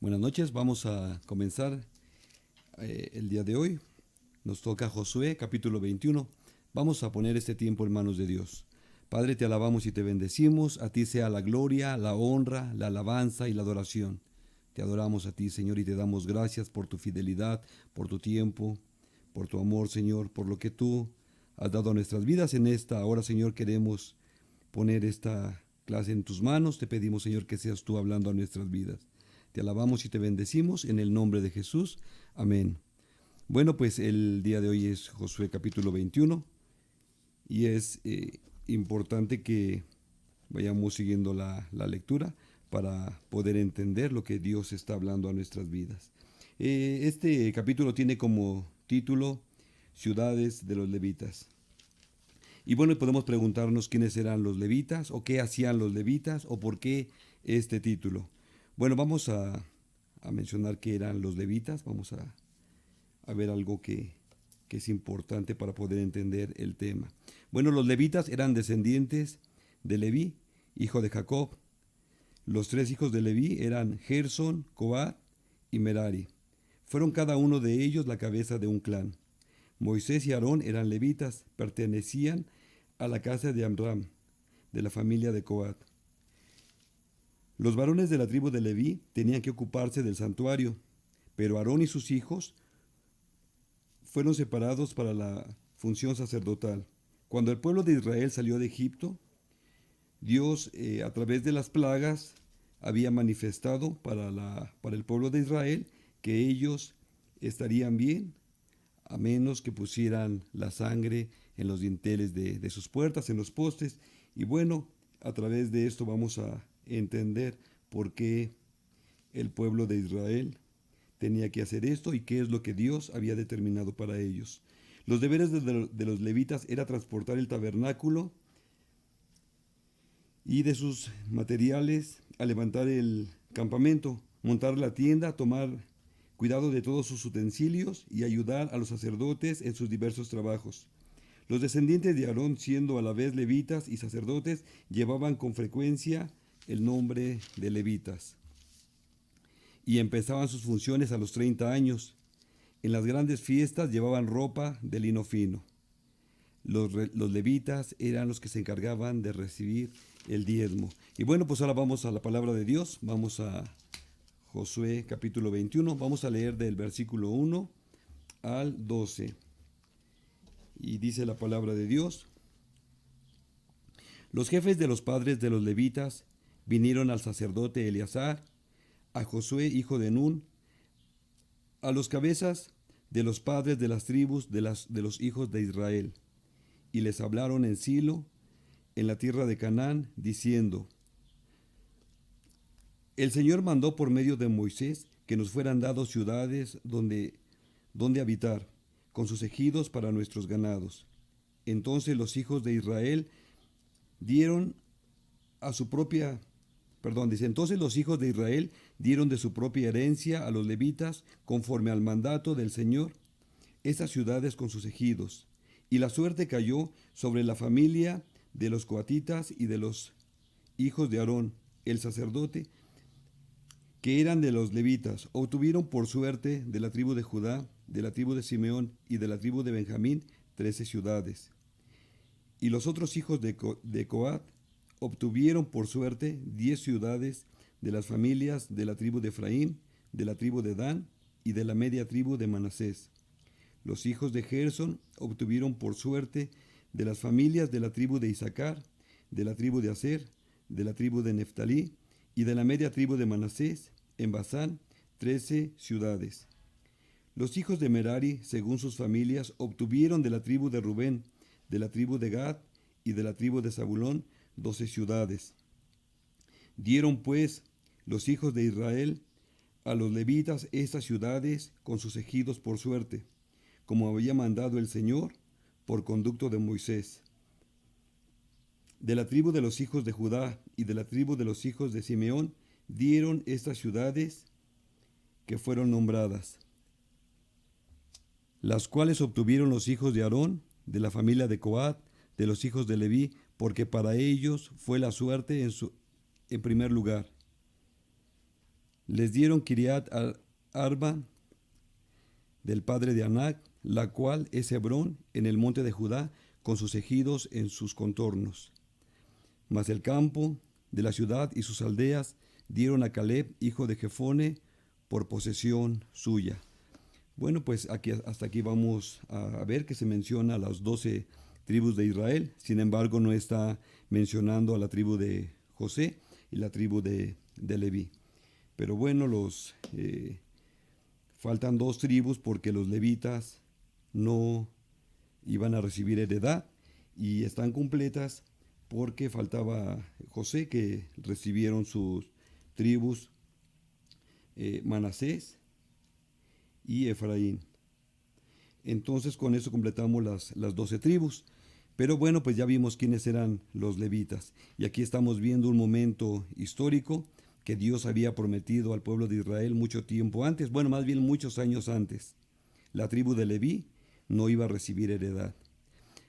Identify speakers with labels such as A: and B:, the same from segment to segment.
A: Buenas noches, vamos a comenzar el día de hoy. Nos toca Josué capítulo 21. Vamos a poner este tiempo en manos de Dios. Padre, te alabamos y te bendecimos. A ti sea la gloria, la honra, la alabanza y la adoración. Te adoramos a ti, Señor, y te damos gracias por tu fidelidad, por tu tiempo, por tu amor, Señor, por lo que tú has dado a nuestras vidas. En esta hora, Señor, queremos poner esta clase en tus manos. Te pedimos, Señor, que seas tú hablando a nuestras vidas. Te alabamos y te bendecimos en el nombre de Jesús. Amén. Bueno, pues el día de hoy es Josué capítulo 21 y es importante que vayamos siguiendo la lectura para poder entender lo que Dios está hablando a nuestras vidas. Este capítulo tiene como título Ciudades de los Levitas. Y bueno, podemos preguntarnos quiénes eran los levitas o qué hacían los levitas o por qué este título. Bueno, vamos a mencionar qué eran los levitas, vamos a ver algo que es importante para poder entender el tema. Bueno, los levitas eran descendientes de Leví, hijo de Jacob. Los tres hijos de Leví eran Gersón, Coat y Merari. Fueron cada uno de ellos la cabeza de un clan. Moisés y Aarón eran levitas, pertenecían a la casa de Amram, de la familia de Coat. Los varones de la tribu de Leví tenían que ocuparse del santuario, pero Aarón y sus hijos fueron separados para la función sacerdotal. Cuando el pueblo de Israel salió de Egipto, Dios, a través de las plagas, había manifestado para el pueblo de Israel que ellos estarían bien, a menos que pusieran la sangre en los dinteles de sus puertas, en los postes. Y bueno, a través de esto vamos a entender por qué el pueblo de Israel tenía que hacer esto y qué es lo que Dios había determinado para ellos. Los deberes de los levitas era transportar el tabernáculo y de sus materiales a levantar el campamento, montar la tienda, tomar cuidado de todos sus utensilios y ayudar a los sacerdotes en sus diversos trabajos. Los descendientes de Aarón, siendo a la vez levitas y sacerdotes, llevaban con frecuencia el nombre de levitas y empezaban sus funciones a los 30 años. En las grandes fiestas llevaban ropa de lino fino. Los levitas eran los que se encargaban de recibir el diezmo. Y bueno, pues ahora vamos a la palabra de Dios. Vamos a Josué capítulo 21. Vamos a leer del versículo 1 al 12. Y dice la palabra de Dios: Los jefes de los padres de los levitas vinieron al sacerdote Eleazar, a Josué hijo de Nun, a los cabezas de los padres de las tribus de los hijos de Israel, y les hablaron en Silo, en la tierra de Canaán, diciendo: El Señor mandó por medio de Moisés que nos fueran dados ciudades donde habitar, con sus ejidos para nuestros ganados. Entonces los hijos de Israel dieron a su propia, entonces los hijos de Israel dieron de su propia herencia a los levitas conforme al mandato del Señor estas ciudades con sus ejidos. Y la suerte cayó sobre la familia de los coatitas y de los hijos de Aarón, el sacerdote, que eran de los levitas. Obtuvieron por suerte de la tribu de Judá, de la tribu de Simeón y de la tribu de Benjamín 13 ciudades. Y los otros hijos de Coat obtuvieron por suerte 10 ciudades de las familias de la tribu de Efraín, de la tribu de Dan y de la media tribu de Manasés. Los hijos de Gersón obtuvieron por suerte de las familias de la tribu de Isaacar, de la tribu de Aser, de la tribu de Neftalí y de la media tribu de Manasés, en Basán, 13 ciudades. Los hijos de Merari, según sus familias, obtuvieron de la tribu de Rubén, de la tribu de Gad y de la tribu de Zabulón 12 ciudades. Dieron pues los hijos de Israel a los levitas estas ciudades con sus ejidos por suerte, como había mandado el Señor por conducto de Moisés. De la tribu de los hijos de Judá y de la tribu de los hijos de Simeón dieron estas ciudades que fueron nombradas, las cuales obtuvieron los hijos de Aarón, de la familia de Coat, de los hijos de Leví, porque para ellos fue la suerte en primer lugar. Les dieron Kiriat Arba del padre de Anac, la cual es Hebrón en el monte de Judá, con sus ejidos en sus contornos. Mas el campo de la ciudad y sus aldeas dieron a Caleb, hijo de Jefone, por posesión suya. Bueno, pues hasta aquí vamos a ver que se menciona a las 12 tribus de Israel. Sin embargo, no está mencionando a la tribu de José y la tribu de Leví. Pero bueno, faltan 2 tribus porque los levitas no iban a recibir heredad y están completas porque faltaba José, que recibieron sus tribus Manasés y Efraín. Entonces con eso completamos las 12 tribus. Pero bueno, pues ya vimos quiénes eran los levitas. Y aquí estamos viendo un momento histórico que Dios había prometido al pueblo de Israel mucho tiempo antes, bueno, más bien muchos años antes. La tribu de Leví no iba a recibir heredad.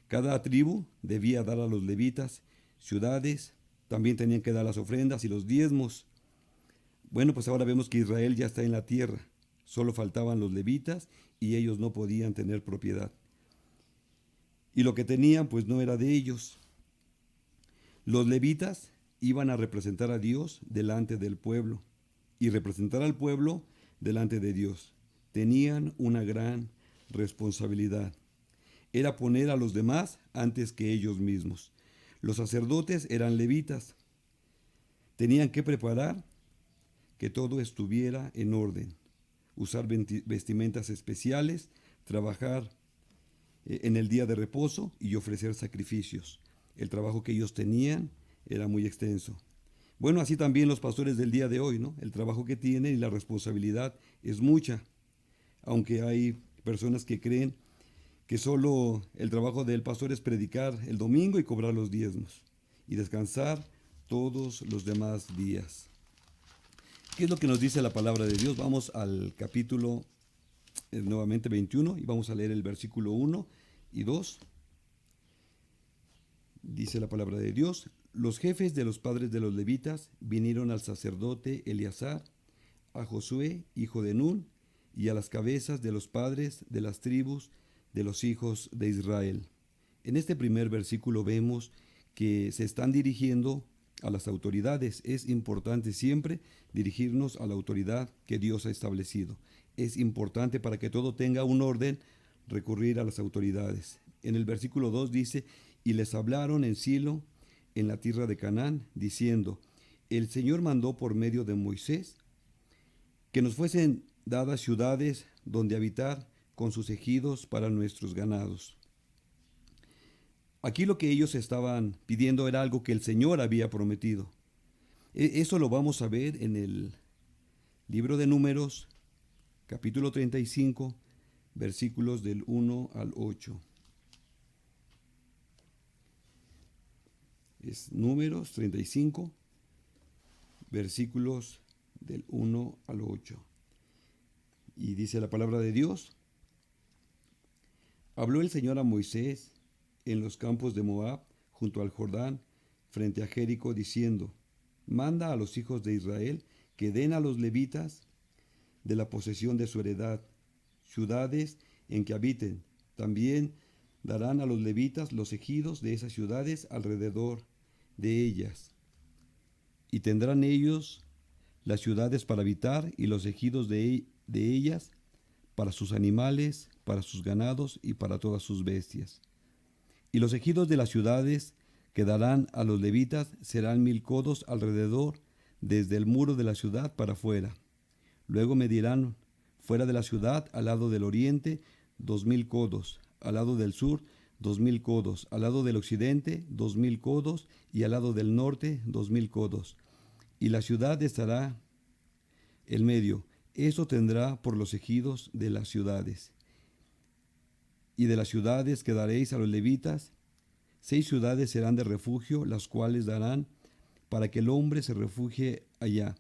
A: Cada tribu debía dar a los levitas ciudades, también tenían que dar las ofrendas y los diezmos. Bueno, pues ahora vemos que Israel ya está en la tierra, solo faltaban los levitas y ellos no podían tener propiedad. Y lo que tenían pues no era de ellos. Los levitas iban a representar a Dios delante del pueblo y representar al pueblo delante de Dios. Tenían una gran responsabilidad. Era poner a los demás antes que ellos mismos. Los sacerdotes eran levitas. Tenían que preparar que todo estuviera en orden, usar vestimentas especiales, trabajar en el día de reposo y ofrecer sacrificios. El trabajo que ellos tenían era muy extenso. Bueno, así también los pastores del día de hoy, ¿no? El trabajo que tienen y la responsabilidad es mucha, aunque hay personas que creen que solo el trabajo del pastor es predicar el domingo y cobrar los diezmos y descansar todos los demás días. ¿Qué es lo que nos dice la palabra de Dios? Vamos al capítulo nuevamente 21 y vamos a leer el versículo 1 y 2. Dice la palabra de Dios: los jefes de los padres de los levitas vinieron al sacerdote Eleazar, a Josué, hijo de Nun, y a las cabezas de los padres de las tribus de los hijos de Israel. En este primer versículo vemos que se están dirigiendo a las autoridades. Es importante siempre dirigirnos a la autoridad que Dios ha establecido. Es importante, para que todo tenga un orden, recurrir a las autoridades. En el versículo 2 dice: y les hablaron en Silo, en la tierra de Canaán, diciendo: el Señor mandó por medio de Moisés que nos fuesen dadas ciudades donde habitar, con sus ejidos para nuestros ganados. Aquí lo que ellos estaban pidiendo era algo que el Señor había prometido. Eso lo vamos a ver en el libro de Números, capítulo 35, versículos del 1 al 8. Es Números 35, versículos del 1 al 8. Y dice la palabra de Dios: habló el Señor a Moisés en los campos de Moab, junto al Jordán, frente a Jericó, diciendo: manda a los hijos de Israel que den a los levitas de la posesión de su heredad, ciudades en que habiten. También darán a los levitas los ejidos de esas ciudades alrededor de ellas. Y tendrán ellos las ciudades para habitar y los ejidos de ellas para sus animales, para sus ganados y para todas sus bestias. Y los ejidos de las ciudades que darán a los levitas serán 1000 codos alrededor, desde el muro de la ciudad para afuera. Luego medirán fuera de la ciudad, al lado del oriente, 2000 codos, al lado del sur, 2000 codos, al lado del occidente, 2000 codos, y al lado del norte, 2000 codos. Y la ciudad estará en medio. Eso tendrá por los ejidos de las ciudades. Y de las ciudades que daréis a los levitas, 6 ciudades serán de refugio, las cuales darán para que el hombre se refugie allá.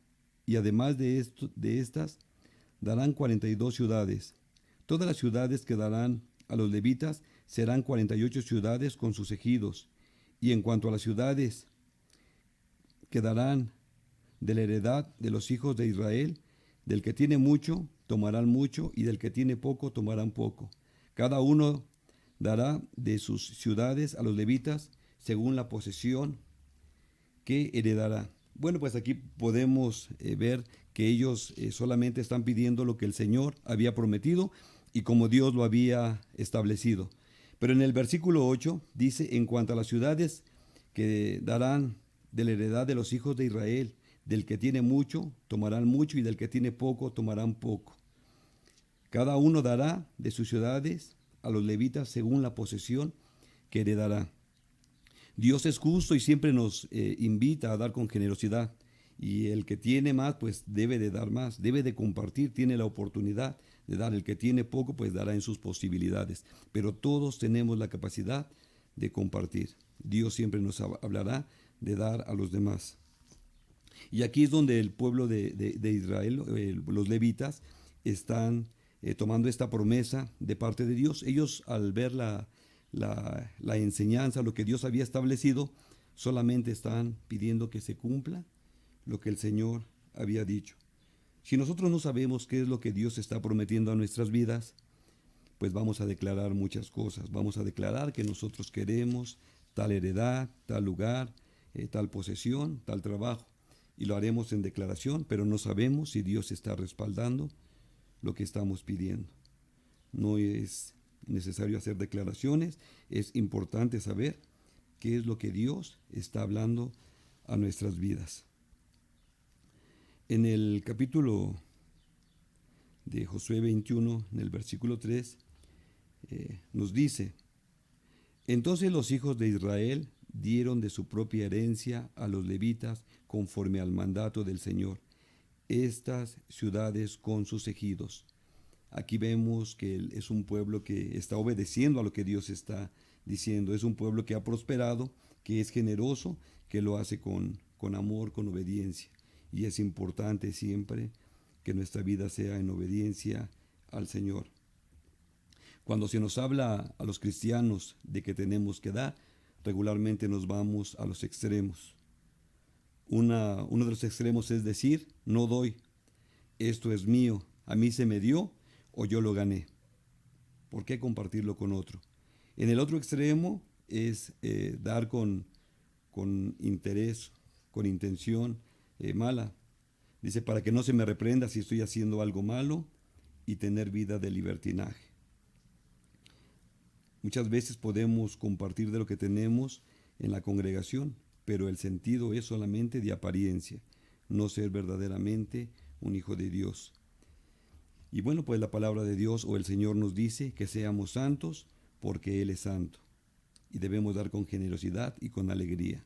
A: Y además de estas, darán 42 ciudades. Todas las ciudades que darán a los levitas serán 48 ciudades con sus ejidos. Y en cuanto a las ciudades que darán de la heredad de los hijos de Israel, Del que tiene mucho, tomarán mucho, y del que tiene poco, tomarán poco. Cada uno dará de sus ciudades a los levitas según la posesión que heredará. Bueno, pues aquí podemos ver que ellos solamente están pidiendo lo que el Señor había prometido y como Dios lo había establecido. Pero en el versículo 8 dice, en cuanto a las ciudades que darán de la heredad de los hijos de Israel, del que tiene mucho, tomarán mucho, y del que tiene poco, tomarán poco. Cada uno dará de sus ciudades a los levitas según la posesión que heredará. Dios es justo y siempre nos invita a dar con generosidad. Y el que tiene más, pues debe de dar más, debe de compartir, tiene la oportunidad de dar. El que tiene poco, pues dará en sus posibilidades. Pero todos tenemos la capacidad de compartir. Dios siempre nos hablará de dar a los demás. Y aquí es donde el pueblo de Israel, los levitas, están tomando esta promesa de parte de Dios. Ellos al ver la enseñanza, lo que Dios había establecido, solamente están pidiendo que se cumpla lo que el Señor había dicho. Si nosotros no sabemos qué es lo que Dios está prometiendo a nuestras vidas, pues vamos a declarar muchas cosas. Vamos a declarar que nosotros queremos tal heredad, tal lugar, tal posesión, tal trabajo. Y lo haremos en declaración, pero no sabemos si Dios está respaldando lo que estamos pidiendo. No es necesario hacer declaraciones, es importante saber qué es lo que Dios está hablando a nuestras vidas. En el capítulo de Josué 21, en el versículo 3, nos dice, entonces los hijos de Israel dieron de su propia herencia a los levitas conforme al mandato del Señor, estas ciudades con sus ejidos. Aquí vemos que es un pueblo que está obedeciendo a lo que Dios está diciendo. Es un pueblo que ha prosperado, que es generoso, que lo hace con amor, con obediencia. Y es importante siempre que nuestra vida sea en obediencia al Señor. Cuando se nos habla a los cristianos de que tenemos que dar, regularmente nos vamos a los extremos. Uno de los extremos es decir, no doy, esto es mío, a mí se me dio o yo lo gané. ¿Por qué compartirlo con otro? En el otro extremo es dar con interés, con intención mala. Dice, para que no se me reprenda si estoy haciendo algo malo y tener vida de libertinaje. Muchas veces podemos compartir de lo que tenemos en la congregación, pero el sentido es solamente de apariencia, no ser verdaderamente un hijo de Dios. Y bueno, pues la palabra de Dios o el Señor nos dice que seamos santos porque Él es santo. Y debemos dar con generosidad y con alegría.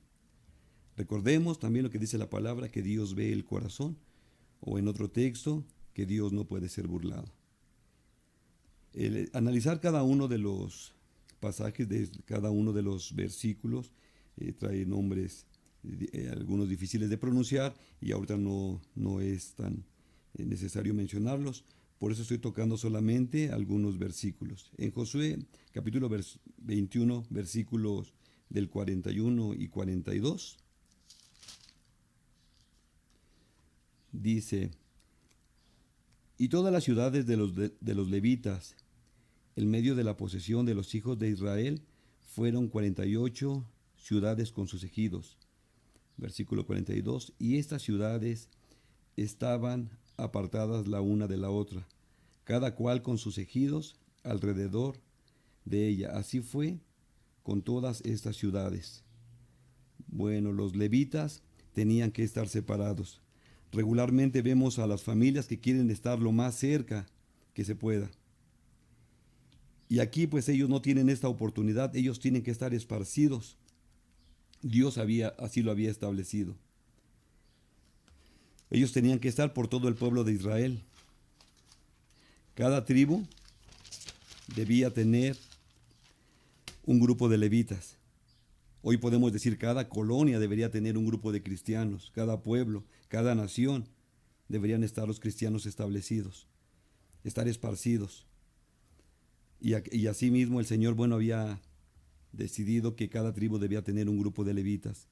A: Recordemos también lo que dice la palabra, que Dios ve el corazón, o en otro texto, que Dios no puede ser burlado. Analizar cada uno de los pasajes de cada uno de los versículos trae nombres algunos difíciles de pronunciar y ahorita no es tan necesario mencionarlos. Por eso estoy tocando solamente algunos versículos. En Josué capítulo 21, versículos del 41 y 42, dice, y todas las ciudades de los levitas, en medio de la posesión de los hijos de Israel, fueron 48 ciudades con sus ejidos. Versículo 42, y estas ciudades estaban apartadas la una de la otra, cada cual con sus ejidos alrededor de ella. Así fue con todas estas ciudades. Bueno, los levitas tenían que estar separados. Regularmente vemos a las familias que quieren estar lo más cerca que se pueda. Y aquí pues ellos no tienen esta oportunidad, ellos tienen que estar esparcidos. Dios así lo había establecido. Ellos tenían que estar por todo el pueblo de Israel. Cada tribu debía tener un grupo de levitas. Hoy podemos decir cada colonia debería tener un grupo de cristianos, cada pueblo, cada nación deberían estar los cristianos establecidos, estar esparcidos. Y asimismo el Señor, había decidido que cada tribu debía tener un grupo de levitas.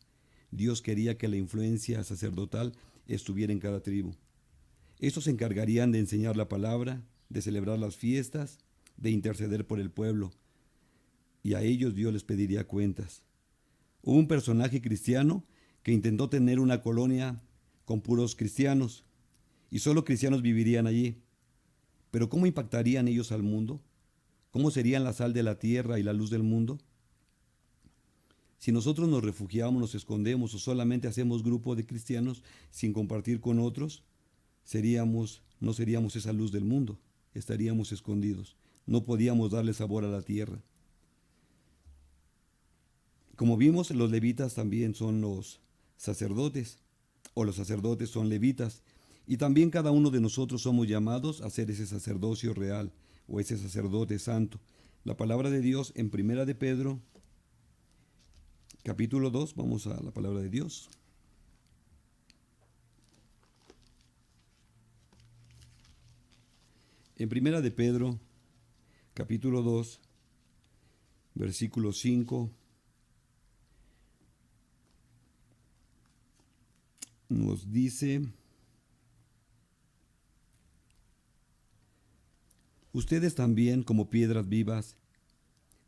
A: Dios quería que la influencia sacerdotal estuviera en cada tribu. Estos se encargarían de enseñar la palabra, de celebrar las fiestas, de interceder por el pueblo, y a ellos Dios les pediría cuentas. Hubo un personaje cristiano que intentó tener una colonia con puros cristianos, y solo cristianos vivirían allí. Pero ¿cómo impactarían ellos al mundo? ¿Cómo serían la sal de la tierra y la luz del mundo? Si nosotros nos refugiamos, nos escondemos o solamente hacemos grupo de cristianos sin compartir con otros, no seríamos esa luz del mundo, estaríamos escondidos, no podíamos darle sabor a la tierra. Como vimos, los levitas también son los sacerdotes, o los sacerdotes son levitas, y también cada uno de nosotros somos llamados a ser ese sacerdocio real, o ese sacerdote santo. La palabra de Dios en Primera de Pedro, capítulo 2, vamos a la palabra de Dios. En Primera de Pedro, capítulo 2, versículo 5, nos dice: ustedes también, como piedras vivas,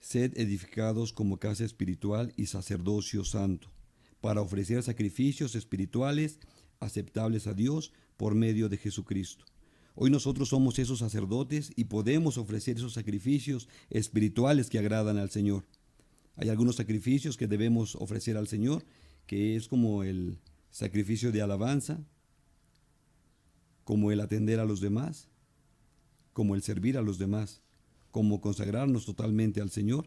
A: sed edificados como casa espiritual y sacerdocio santo, para ofrecer sacrificios espirituales aceptables a Dios por medio de Jesucristo. Hoy nosotros somos esos sacerdotes y podemos ofrecer esos sacrificios espirituales que agradan al Señor. Hay algunos sacrificios que debemos ofrecer al Señor, que es como el sacrificio de alabanza, como el atender a los demás, como el servir a los demás, como consagrarnos totalmente al Señor.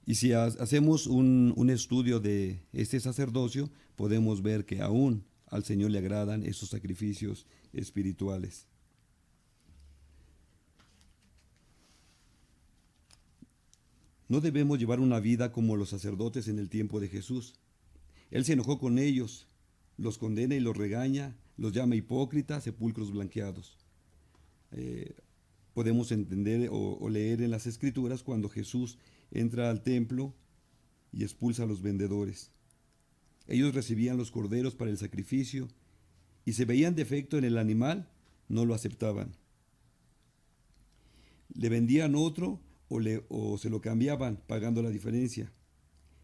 A: Y si hacemos un estudio de este sacerdocio, podemos ver que aún al Señor le agradan esos sacrificios espirituales. No debemos llevar una vida como los sacerdotes en el tiempo de Jesús. Él se enojó con ellos, los condena y los regaña, los llama hipócritas, sepulcros blanqueados. Podemos entender o leer en las Escrituras cuando Jesús entra al templo y expulsa a los vendedores. Ellos recibían los corderos para el sacrificio y si veían defecto en el animal, no lo aceptaban. Le vendían otro o se lo cambiaban pagando la diferencia.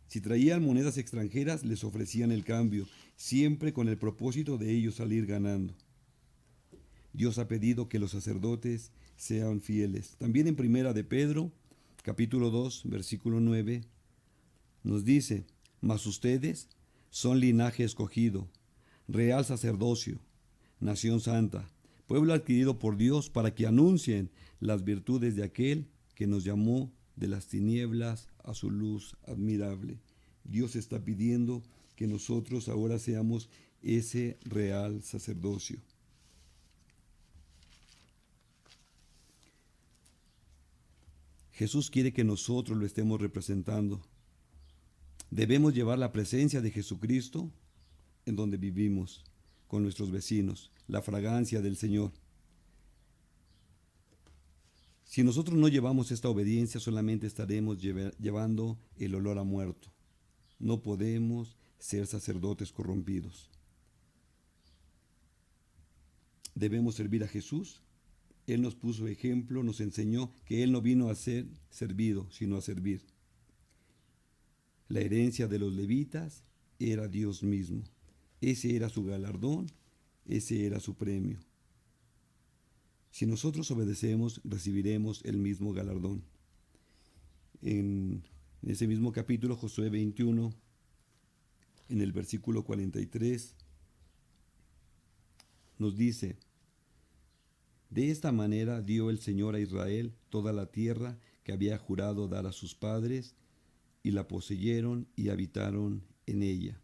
A: Si traían monedas extranjeras, les ofrecían el cambio, siempre con el propósito de ellos salir ganando. Dios ha pedido que los sacerdotes sean fieles. También en Primera de Pedro, capítulo 2, versículo 9, nos dice: mas ustedes son linaje escogido, real sacerdocio, nación santa, pueblo adquirido por Dios para que anuncien las virtudes de aquel que nos llamó de las tinieblas a su luz admirable. Dios está pidiendo que nosotros ahora seamos ese real sacerdocio. Jesús quiere que nosotros lo estemos representando. Debemos llevar la presencia de Jesucristo en donde vivimos, con nuestros vecinos, la fragancia del Señor. Si nosotros no llevamos esta obediencia, solamente estaremos llevando el olor a muerto. No podemos ser sacerdotes corrompidos. Debemos servir a Jesús. Él nos puso ejemplo, nos enseñó que Él no vino a ser servido, sino a servir. La herencia de los levitas era Dios mismo. Ese era su galardón, ese era su premio. Si nosotros obedecemos, recibiremos el mismo galardón. En ese mismo capítulo, Josué 21, en el versículo 43, nos dice: de esta manera dio el Señor a Israel toda la tierra que había jurado dar a sus padres, y la poseyeron y habitaron en ella.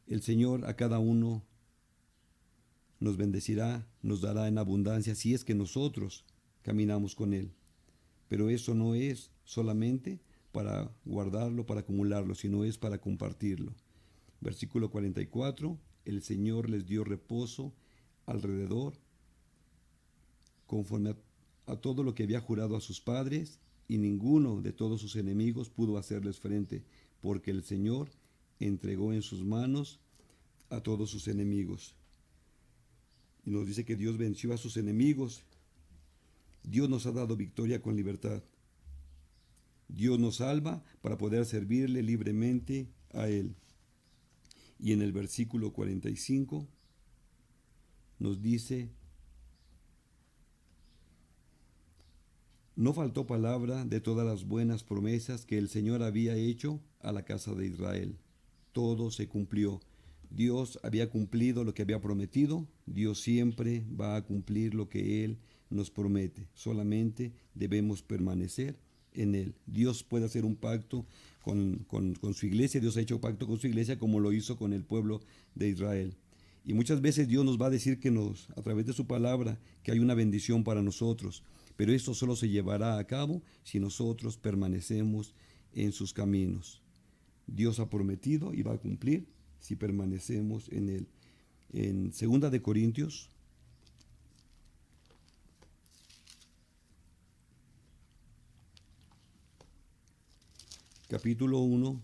A: El Señor a cada uno nos bendecirá, nos dará en abundancia si es que nosotros caminamos con Él. Pero eso no es solamente para guardarlo, para acumularlo, sino es para compartirlo. Versículo 44, el Señor les dio reposo alrededor, conforme a todo lo que había jurado a sus padres, y ninguno de todos sus enemigos pudo hacerles frente, porque el Señor entregó en sus manos a todos sus enemigos. y nos dice que Dios venció a sus enemigos. Dios nos ha dado victoria con libertad. Dios nos salva para poder servirle libremente a Él. Y en el versículo 45 nos dice: no faltó palabra de todas las buenas promesas que el Señor había hecho a la casa de Israel. Todo se cumplió. Dios había cumplido lo que había prometido. Dios siempre va a cumplir lo que Él nos promete. Solamente debemos permanecer en Él. Dios puede hacer un pacto con su iglesia. Dios ha hecho pacto con su iglesia como lo hizo con el pueblo de Israel. Y muchas veces Dios nos va a decir a través de su palabra, que hay una bendición para nosotros. Pero esto solo se llevará a cabo si nosotros permanecemos en sus caminos. Dios ha prometido y va a cumplir si permanecemos en Él. En 2 de Corintios, capítulo 1,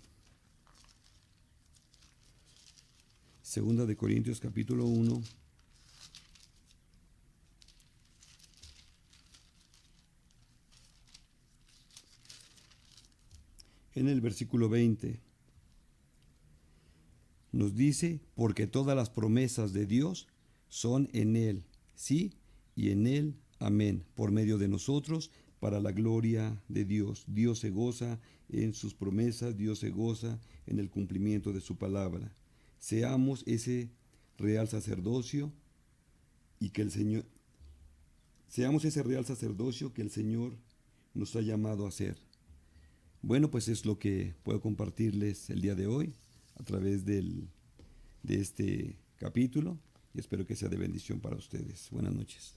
A: 2 de Corintios, capítulo 1, en el versículo 20, nos dice: porque todas las promesas de Dios son en Él, sí, y en Él, amén, por medio de nosotros, para la gloria de Dios. Dios se goza en sus promesas, Dios se goza en el cumplimiento de su palabra. Seamos ese real sacerdocio y que el Señor, seamos ese real sacerdocio que el Señor nos ha llamado a ser. Bueno, pues es lo que puedo compartirles el día de hoy a través de este capítulo, y espero que sea de bendición para ustedes. Buenas noches.